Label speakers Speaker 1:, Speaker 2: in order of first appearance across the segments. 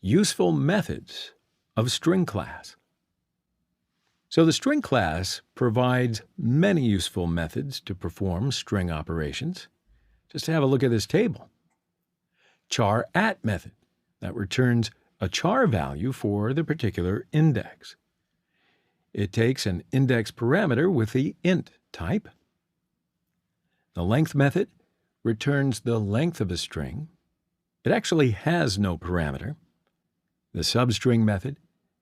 Speaker 1: Useful methods of string class. So the string class provides many useful methods to perform string operations. Just have a look at this table. Char at method that returns a char value for the particular index. It takes an index parameter with the int type. The length method returns the length of a string. It actually has no parameter. The substring method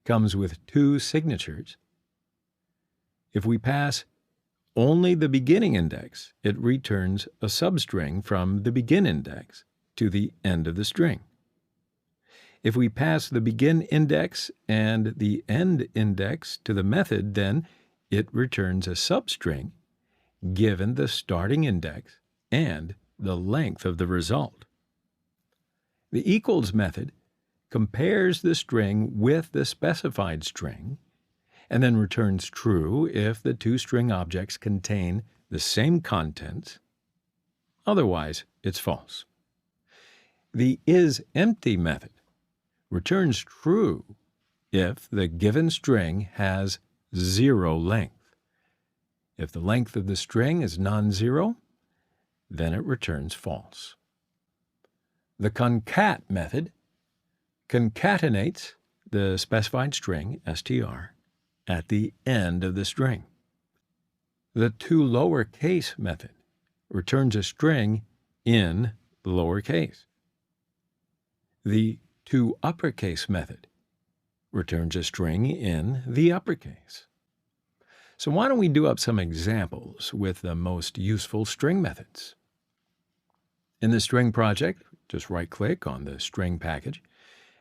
Speaker 1: comes with 2 signatures. If we pass only the beginning index, it returns a substring from the begin index to the end of the string. If we pass the begin index and the end index to the method, then it returns a substring given the starting index and the length of the result. The equals method compares the string with the specified string and then returns true if the 2 string objects contain the same contents. Otherwise, it's false. The isEmpty method returns true if the given string has 0 length. If the length of the string is non-zero, then it returns false. The concat method concatenates the specified string, str, at the end of the string. The toLowerCase method returns a string in lowercase. The toUpperCase method returns a string in the uppercase. So why don't we do up some examples with the most useful string methods? In the string project, just right-click on the string package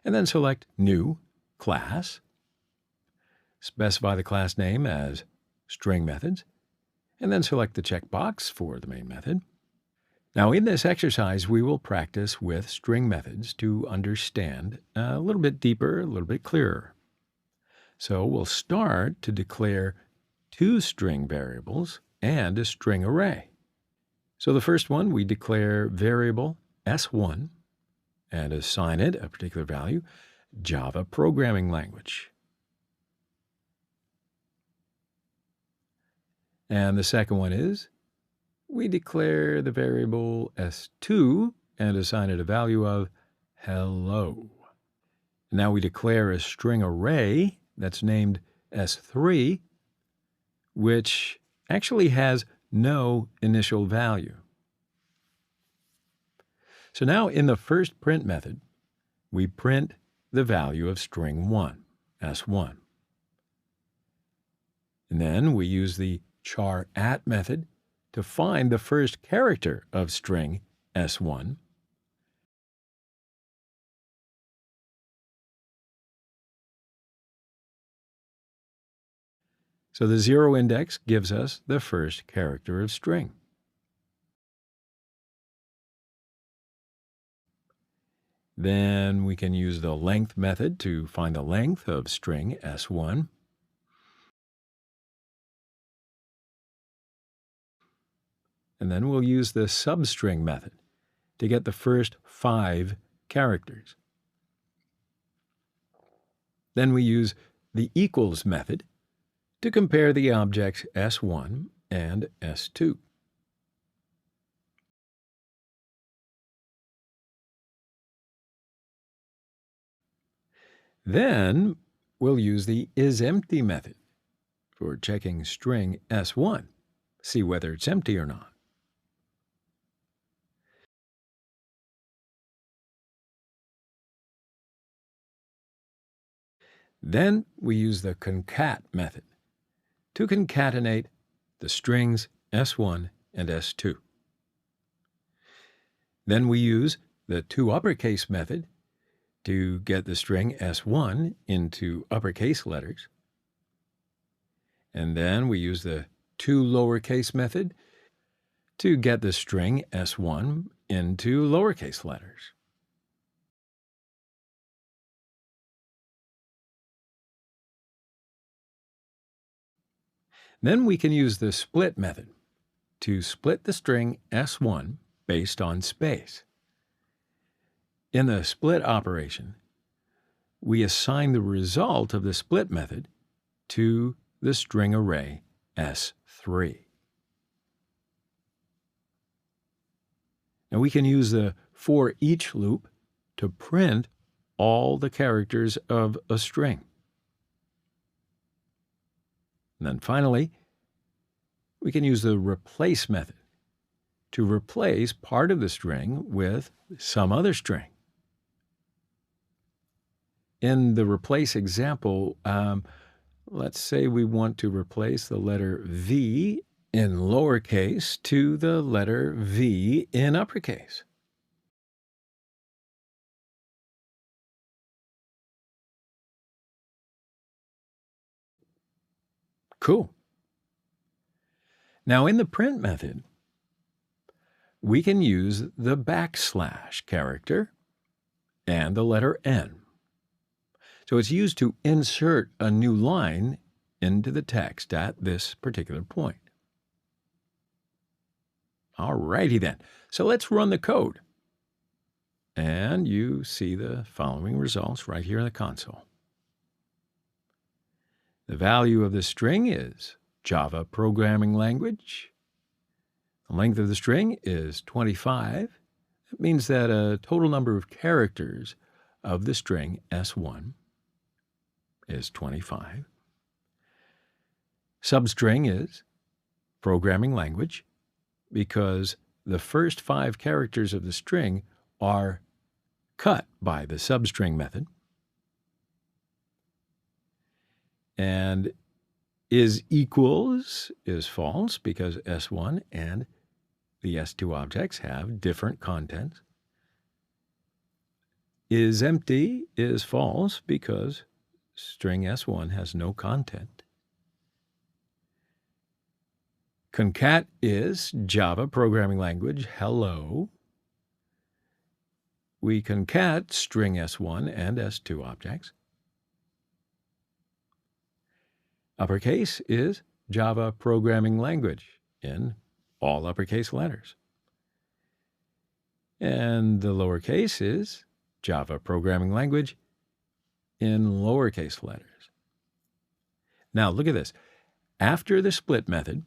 Speaker 1: and then select New, Class. Specify the class name as String Methods, and then select the checkbox for the main method. Now in this exercise, we will practice with string methods to understand a little bit deeper, a little bit clearer. So we'll start to declare 2 string variables and a string array. So the first one, we declare variable S1 and assign it a particular value, Java programming language. And the second one is, we declare the variable S2 and assign it a value of hello. Now we declare a string array that's named S3, which actually has no initial value. So now in the first print method, we print the value of string 1, S1. And then we use the char at method to find the first character of string S1. So the 0 index gives us the first character of string. Then we can use the length method to find the length of string S1. And then we'll use the substring method to get the first 5 characters. Then we use the equals method to compare the objects S1 and S2. Then we'll use the isEmpty method for checking string S1, see whether it's empty or not. Then we use the concat method to concatenate the strings S1 and S2. Then we use the toUpperCase method to get the string S1 into uppercase letters. And then we use the toLowerCase method to get the string S1 into lowercase letters. Then we can use the split method to split the string S1 based on space. In the split operation, we assign the result of the split method to the string array S3. Now we can use the for each loop to print all the characters of a string. And then finally, we can use the replace method to replace part of the string with some other string. In the replace example, let's say we want to replace the letter V in lowercase to the letter V in uppercase. Cool. Now in the print method, we can use the backslash character and the letter N. So it's used to insert a new line into the text at this particular point. All righty then. So let's run the code. And you see the following results right here in the console. The value of the string is Java programming language. The length of the string is 25. It means that a total number of characters of the string S1 is 25. Substring is programming language because the first 5 characters of the string are cut by the substring method. And is equals is false because S1 and the S2 objects have different contents. Is empty is false because string S1 has no content. Concat is Java programming language hello. We concat string S1 and S2 objects. Uppercase is Java programming language in all uppercase letters. And the lowercase is Java programming language in lowercase letters. Now look at this. After the split method,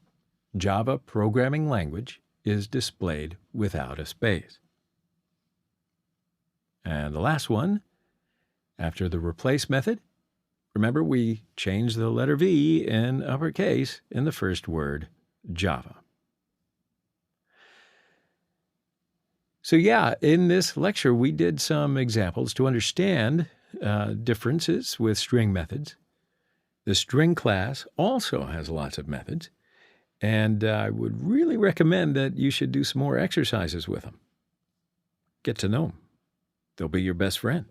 Speaker 1: Java programming language is displayed without a space. And the last one, after the replace method, remember we changed the letter V in uppercase in the first word, Java. So yeah, in this lecture, we did some examples to understand differences with string methods. The string class also has lots of methods, and I would really recommend that you should do some more exercises with them. Get to know them. They'll be your best friend.